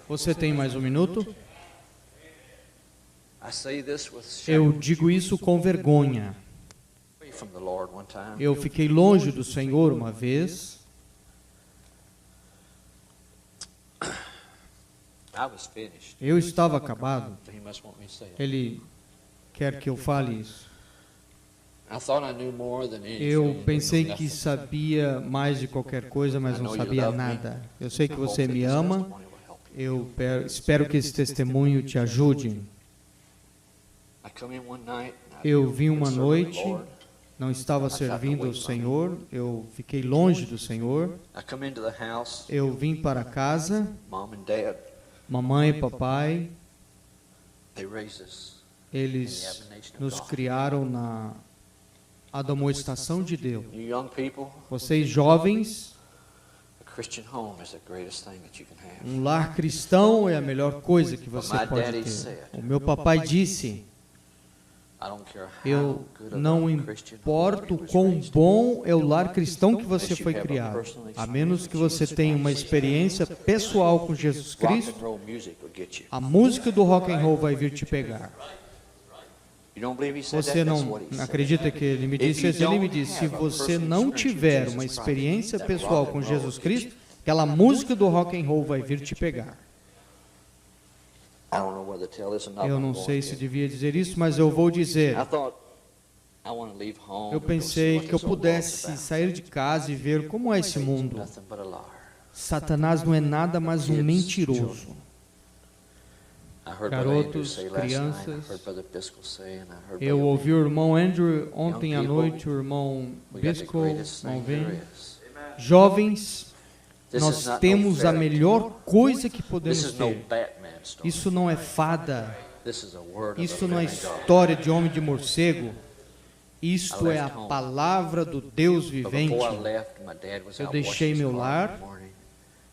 Você tem mais um minuto? Eu digo isso com vergonha. Eu fiquei longe do Senhor uma vez. Eu estava acabado. Ele quer que eu fale isso. Eu pensei que sabia mais de qualquer coisa, mas não sabia nada. Eu sei que você me ama. Eu espero que esse testemunho te ajude. Eu vim uma noite, não estava servindo ao Senhor, eu fiquei longe do Senhor. Eu vim para casa, mamãe e papai, eles nos criaram na admoestação de Deus. Vocês jovens, um lar cristão é a melhor coisa que você pode ter. O meu papai disse: eu não importo quão bom é o lar cristão que você foi criado, a menos que você tenha uma experiência pessoal com Jesus Cristo, a música do rock and roll vai vir te pegar. Você não acredita que ele me disse? Ele me disse: se você não tiver uma experiência pessoal com Jesus Cristo, aquela música do rock and roll vai vir te pegar. Eu não sei se devia dizer isso, mas eu vou dizer. Eu pensei que eu pudesse sair de casa e ver como é esse mundo. Satanás não é nada mais um mentiroso. Garotos, crianças. Eu ouvi o irmão Andrew ontem à noite, o irmão Bisco, não vem. Jovens, nós temos a melhor coisa que podemos ter. Isso não é fada. Isso não é história de homem de morcego. Isto é a palavra do Deus vivente. Eu deixei meu lar,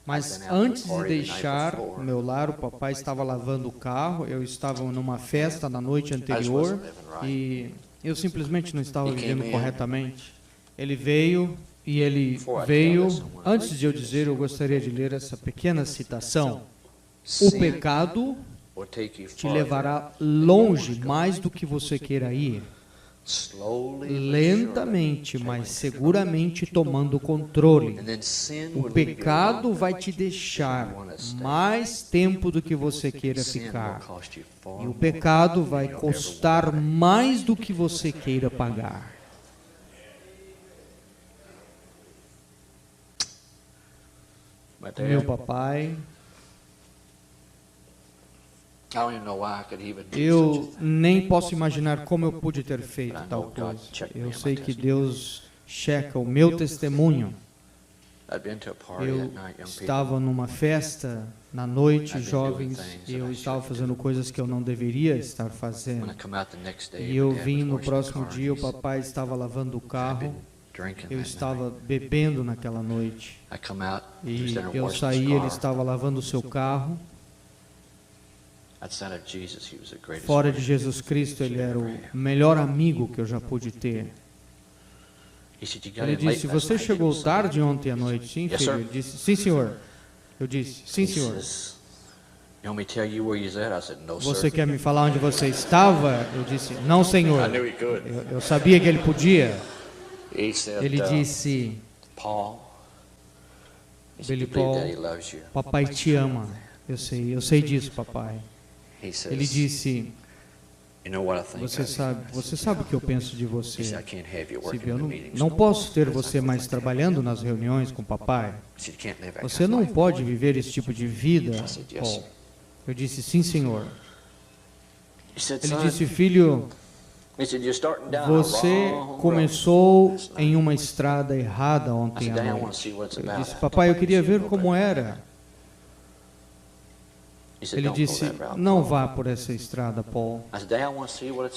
mas antes de deixar meu lar, o papai estava lavando o carro. Eu estava numa festa na noite anterior e eu simplesmente não estava vivendo corretamente. Ele veio e ele veio. Antes de eu dizer, eu gostaria de ler essa pequena citação. O pecado te levará longe mais do que você queira ir. Lentamente, mas seguramente tomando controle. O pecado vai te deixar mais tempo do que você queira ficar. E o pecado vai custar mais do que você queira pagar. Meu papai, eu nem posso imaginar como eu pude ter feito tal coisa. Eu sei que Deus checa o meu testemunho. Eu estava numa festa na noite, jovens, e eu estava fazendo coisas que eu não deveria estar fazendo. E eu vim no próximo dia, o papai estava lavando o carro. Eu estava bebendo naquela noite. E eu saí, ele estava lavando o seu carro. Fora de Jesus Cristo, ele era o melhor amigo que eu já pude ter. Ele disse: você chegou tarde ontem à noite? Sim, filho. Ele disse: sim, senhor. Eu disse: sim, senhor. Você quer me falar onde você estava? Eu disse: não, senhor. Eu sabia que ele podia. Ele disse: Billy Paul, papai te ama. Eu sei disso, papai. Ele disse: você sabe o que eu penso de você. Eu não posso ter você mais trabalhando nas reuniões com o papai. Você não pode viver esse tipo de vida, Paul. Eu disse: sim, senhor. Ele disse: filho, você começou em uma estrada errada ontem à noite. Eu disse: papai, eu queria ver como era. Ele disse: não vá por essa estrada, Paul.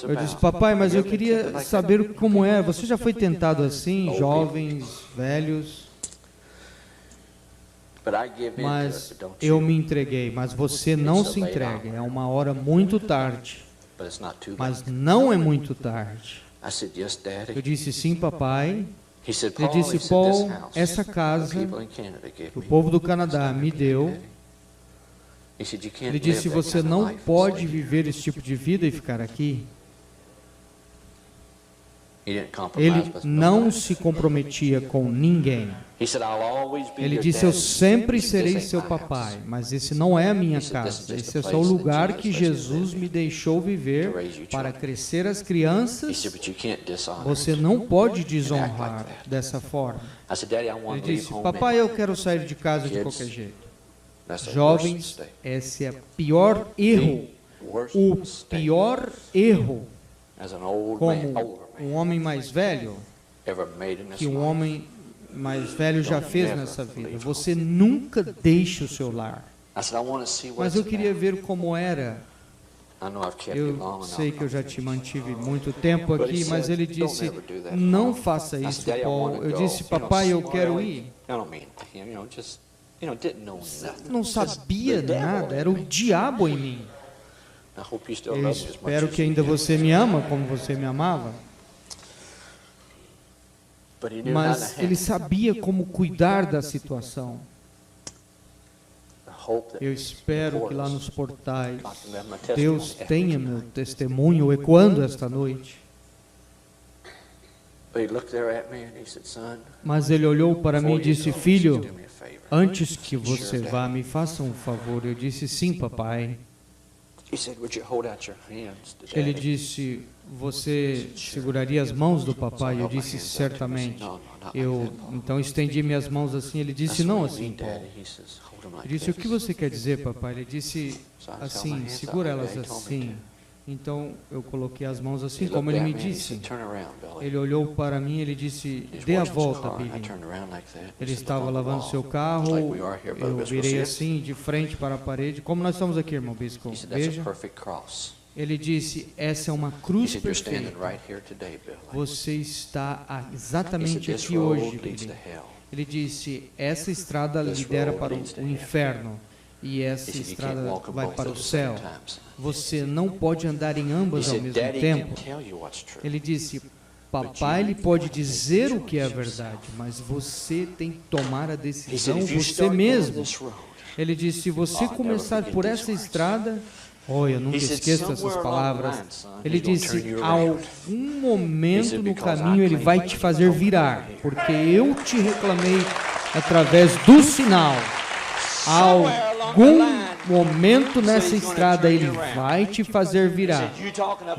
Eu disse: papai, mas eu queria saber como é. Você já foi tentado assim, jovens, velhos? Mas eu me entreguei, mas você não se entrega. É uma hora muito tarde, mas não é muito tarde. Eu disse: sim, papai. Ele disse: Paul, essa casa que o povo do Canadá me deu, Ele disse, você não pode viver esse tipo de vida e ficar aqui. Ele não se comprometia com ninguém. Ele disse, eu sempre serei seu papai, mas esse não é a minha casa. Esse é só o lugar que Jesus me deixou viver para crescer as crianças. Você não pode desonrar dessa forma. Ele disse, papai, eu quero sair de casa de qualquer jeito. Jovens, esse é o pior erro. O pior erro como um homem mais velho que um homem mais velho já fez nessa vida. Você nunca deixa o seu lar. Mas eu queria ver como era. Eu sei que eu já te mantive muito tempo aqui, mas ele disse, não faça isso, Paul. Eu disse, papai, eu quero ir. Não sabia nada, era o diabo em mim. Eu espero que ainda você me ama como você me amava. Mas ele sabia como cuidar da situação. Eu espero que lá nos portais Deus tenha meu testemunho ecoando esta noite. Mas ele olhou para mim e disse, filho, antes que você vá, me faça um favor. Eu disse, sim, papai. Ele disse, você seguraria as mãos do papai? Eu disse, certamente. Eu então estendi minhas mãos assim. Ele disse, não assim, Paul. Eu disse, o que você quer dizer, papai? Ele disse, assim, segura elas assim. Então eu coloquei as mãos assim, como ele me disse. Ele olhou para mim e ele disse, dê a volta, Billy. Ele estava lavando seu carro, eu virei assim, de frente para a parede. Como nós estamos aqui, irmão Bisco? Veja. Ele disse, essa é uma cruz perfeita. Você está exatamente aqui hoje, Billy. Ele disse, essa estrada lidera para o inferno. E essa estrada vai para o céu. Você não pode andar em ambas ao mesmo tempo. Ele disse, papai, ele pode dizer o que é a verdade, mas você tem que tomar a decisão você mesmo. Ele disse, se você começar por essa estrada, eu nunca esqueço essas palavras. Ele disse, algum momento no caminho ele vai te fazer virar, porque eu te reclamei através do sinal. Algum momento nessa estrada ele vai te fazer virar.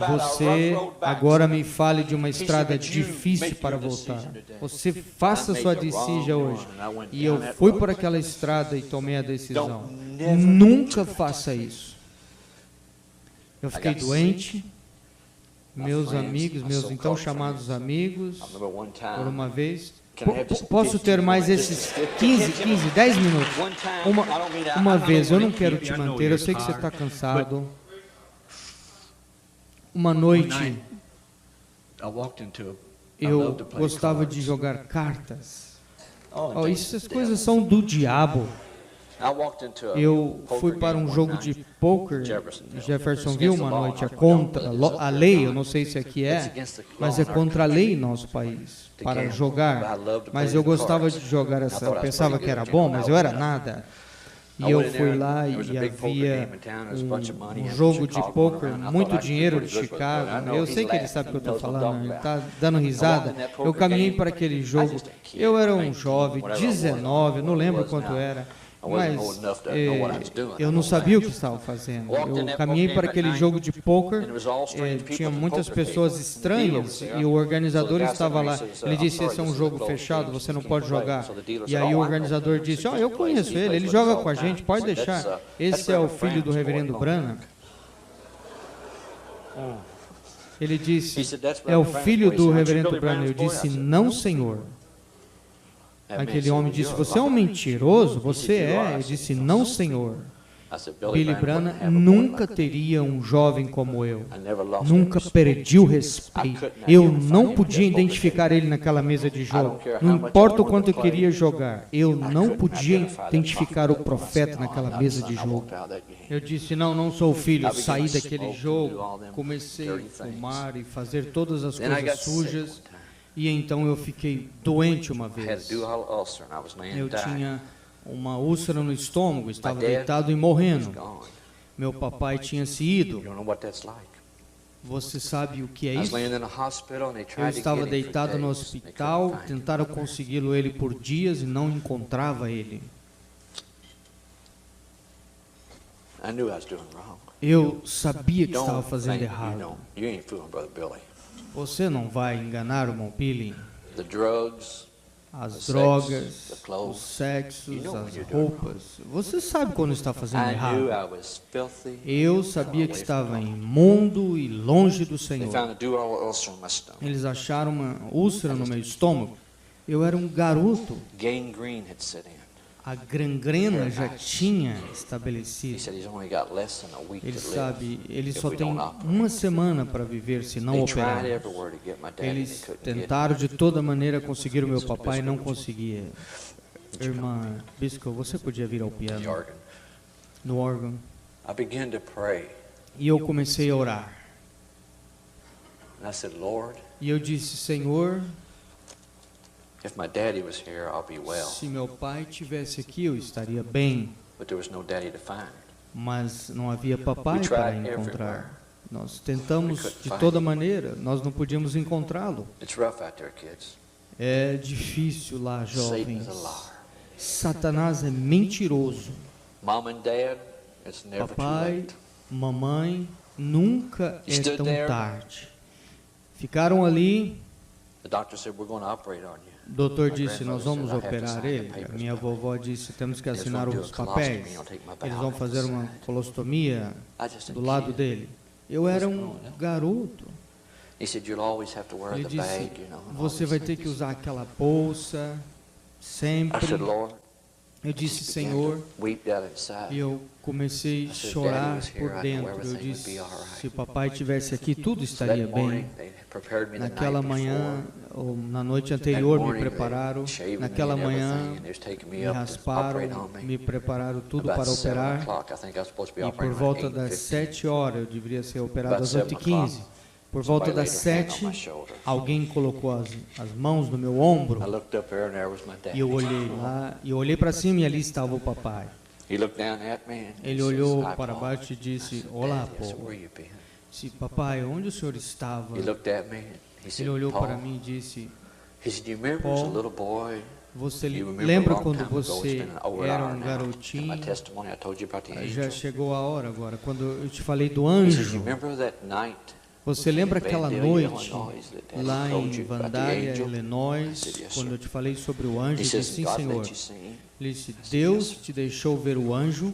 Você agora me fale de uma estrada difícil para voltar. Você faça sua decisão hoje. E eu fui por aquela estrada e tomei a decisão. Nunca faça isso. Eu fiquei doente. Meus amigos, meus então chamados amigos, por uma vez... Posso ter mais esses 10 minutos? Uma vez, eu não quero te manter, eu sei que você está cansado. Uma noite, eu gostava de jogar cartas. Essas coisas são do diabo. Eu fui para um jogo de poker em Jeffersonville uma noite. É contra a lei, eu não sei se aqui é, mas é contra a lei em nosso país para jogar. Mas eu gostava de jogar essa, eu pensava que era bom, mas eu era nada. E eu fui lá e havia um jogo de poker, muito dinheiro de Chicago. Eu sei que ele sabe o que eu estou falando, ele está dando risada. Eu caminhei para aquele jogo, eu era um jovem, 19, não lembro quanto era. Mas eu não sabia o que estava fazendo. Eu caminhei para aquele jogo de poker, tinha muitas pessoas estranhas e o organizador estava lá. Ele disse, esse é um jogo fechado, você não pode jogar. E aí o organizador disse, eu conheço ele joga com a gente, pode deixar. Esse é o filho do reverendo Branham. Ele disse, é o filho do reverendo Branham. Eu disse, não, senhor. Aquele homem disse, você é um mentiroso? Você é? Eu disse, não, senhor. Billy Branham nunca teria um jovem como eu. Nunca perdi o respeito. Eu não podia identificar ele naquela mesa de jogo. Não importa o quanto eu queria jogar. Eu não podia identificar o profeta naquela mesa de jogo. Eu disse, não sou filho. Saí daquele jogo. Comecei a fumar e fazer todas as coisas sujas. E então eu fiquei doente uma vez. Eu tinha uma úlcera no estômago, estava deitado e morrendo. Meu papai tinha se ido. Você sabe o que é isso? Eu estava deitado no hospital, tentaram consegui-lo ele por dias e não encontrava ele. Eu sabia que estava fazendo errado. Você não vai enganar o irmão Billy. As drogas, os sexos, as roupas. Você sabe quando está fazendo errado. Eu sabia que estava imundo e longe do Senhor. Eles acharam uma úlcera no meu estômago. Eu era um garoto. A gangrena já tinha estabelecido. Ele só tem uma semana para viver se não operar. Eles tentaram de toda maneira conseguir o meu papai e não conseguia. Irmã Bisco, você podia vir ao piano, no órgão. E eu comecei a orar. E eu disse, Senhor, se meu pai estivesse aqui, eu estaria bem. Mas não havia papai para encontrar. Nós tentamos de toda maneira, nós não podíamos encontrá-lo. É difícil lá, jovens. Satanás é mentiroso. Papai, mamãe, nunca é tão tarde. Ficaram ali. O doutor disse, nós vamos operar ele. A minha vovó disse, temos que assinar os papéis. Eles vão fazer uma colostomia do lado dele. Eu era um garoto. Ele disse, você vai ter que usar aquela bolsa sempre. Eu disse, Senhor, e eu comecei a chorar por dentro. Eu disse, se o papai estivesse aqui, tudo estaria bem. Naquela manhã, ou na noite anterior, me prepararam. Naquela manhã, me rasparam, me prepararam tudo para operar. E por volta das 7 horas, eu deveria ser operado às 8h15. Por volta das 7, alguém colocou as mãos no meu ombro. E eu olhei lá, e eu olhei para cima e ali estava o papai. Ele olhou para baixo e disse, olá, Paul. Disse, papai, onde o senhor estava? Ele olhou para mim e disse, Paul, você lembra quando você era um garotinho? Já chegou a hora agora, quando eu te falei do anjo. Você lembra aquela noite lá em Vandalia, Illinois, quando eu te falei sobre o anjo? Eu disse, sim, Senhor. Ele disse, Deus te deixou ver o anjo?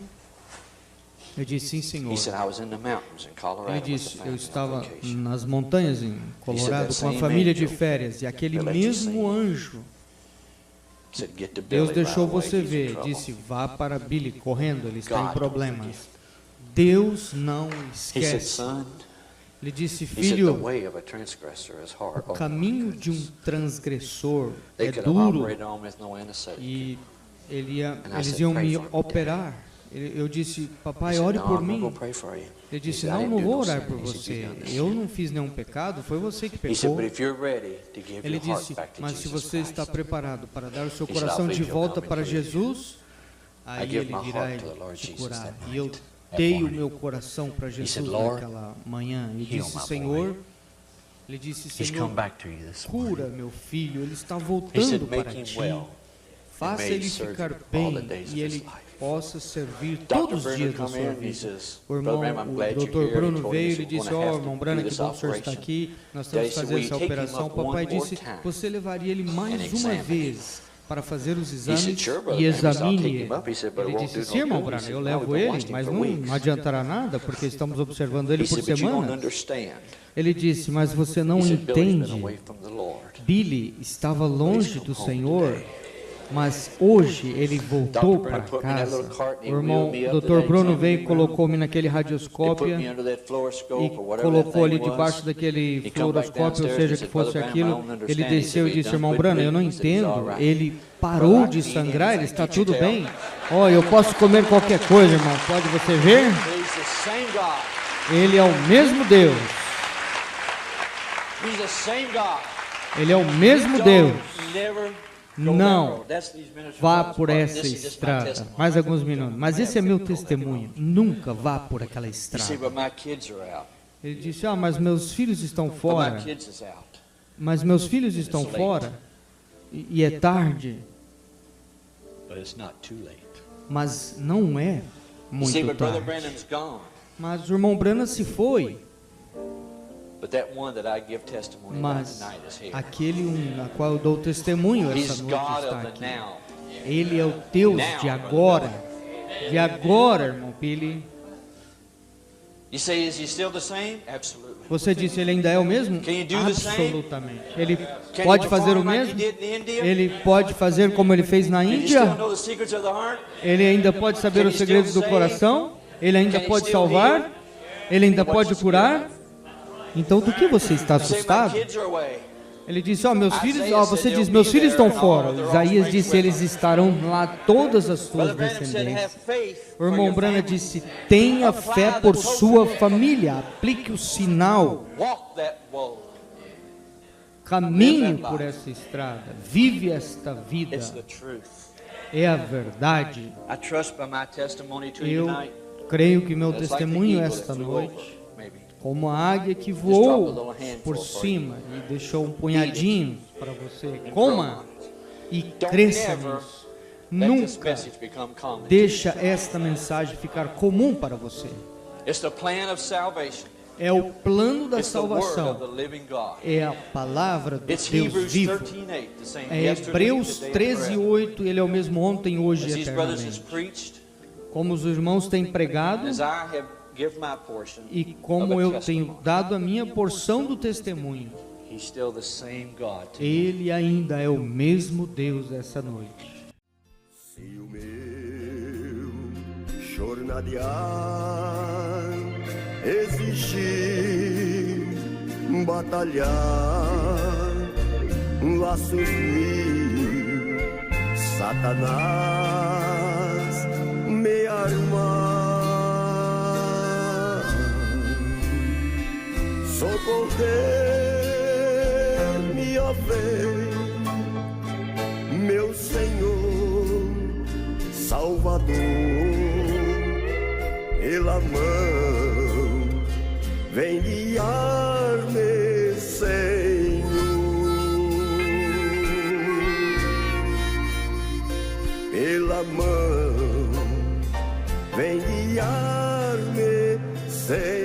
Eu disse, sim, Senhor. Ele disse, eu estava nas montanhas em Colorado com a família de férias, e aquele mesmo anjo, Deus deixou você ver, disse, vá para Billy, correndo, ele está em problemas. Deus não esquece. Ele disse, filho, o caminho de um transgressor é duro, e eles iam me operar. Eu disse, papai, ore por mim. Ele disse, não vou orar por você. Eu não fiz nenhum pecado, foi você que pecou. Ele disse, mas se você está preparado para dar o seu coração de volta para Jesus, aí ele virá te curar. E eu dei o meu coração para Jesus naquela manhã. E disse, Senhor, cura meu filho, ele está voltando para ti. Faça ele ficar bem e ele possa servir todos os dias da sua vida. O Dr. Bruno veio e disse, irmão Branham, que bom que o senhor está aqui, nós temos que fazer essa operação. O papai disse, você levaria ele mais uma vez para fazer os exames e examine ele. Ele disse, sim, irmão Branham, eu levo ele, mas não adiantará nada, porque estamos observando ele por semana. Ele disse, mas você não entende. Billy estava longe do Senhor, mas hoje ele voltou para casa. O irmão Dr. Bruno veio e colocou-me naquele radioscópio e colocou ali debaixo daquele fluoroscópio, ou seja, que fosse aquilo. Ele desceu e disse, irmão Bruno, eu não entendo. Ele parou de sangrar, ele está tudo bem. Eu posso comer qualquer coisa, irmão. Pode você ver? Ele é o mesmo Deus. Ele é o mesmo Deus. Não vá por essa estrada. Mais alguns minutos. Mas esse é meu testemunho. Nunca vá por aquela estrada. Ele disse, mas meus filhos estão fora. Mas meus filhos estão fora. E é tarde. Mas não é muito tarde. Mas o irmão Branham se foi. Mas aquele a qual eu dou testemunho essa noite está aqui. Ele é o Deus de agora. De agora, irmão Billy. Você disse, ele ainda é o mesmo? Absolutamente. Ele pode fazer o mesmo? Ele pode fazer como ele fez na Índia? Ele ainda pode saber os segredos do coração? Ele ainda pode salvar? Ele ainda pode curar? Então, do que você está assustado? Ele disse, meus filhos, você diz, meus filhos estão fora. Isaías disse, eles estarão lá, todas as suas descendências. O irmão Branham disse, tenha fé por sua família, aplique o sinal. Caminhe por essa estrada, vive esta vida. É a verdade. Eu creio que meu testemunho esta noite, como a águia que voou por cima e deixou um punhadinho para você, coma e cresça nisso. Nunca deixa esta mensagem ficar comum para você. É o plano da salvação. É a palavra do Deus vivo. É Hebreus 13:8. Ele é o mesmo ontem, hoje e eternamente. Como os irmãos têm pregado, e como eu tenho dado a minha porção do testemunho, Ele ainda é o mesmo Deus essa noite. Se o meu jornadear exigir, batalhar, laços mil, Satanás me armar, socorrer-me, ó vez, meu Senhor, Salvador, pela mão, vem guiar-me, Senhor, pela mão, vem guiar-me, Senhor.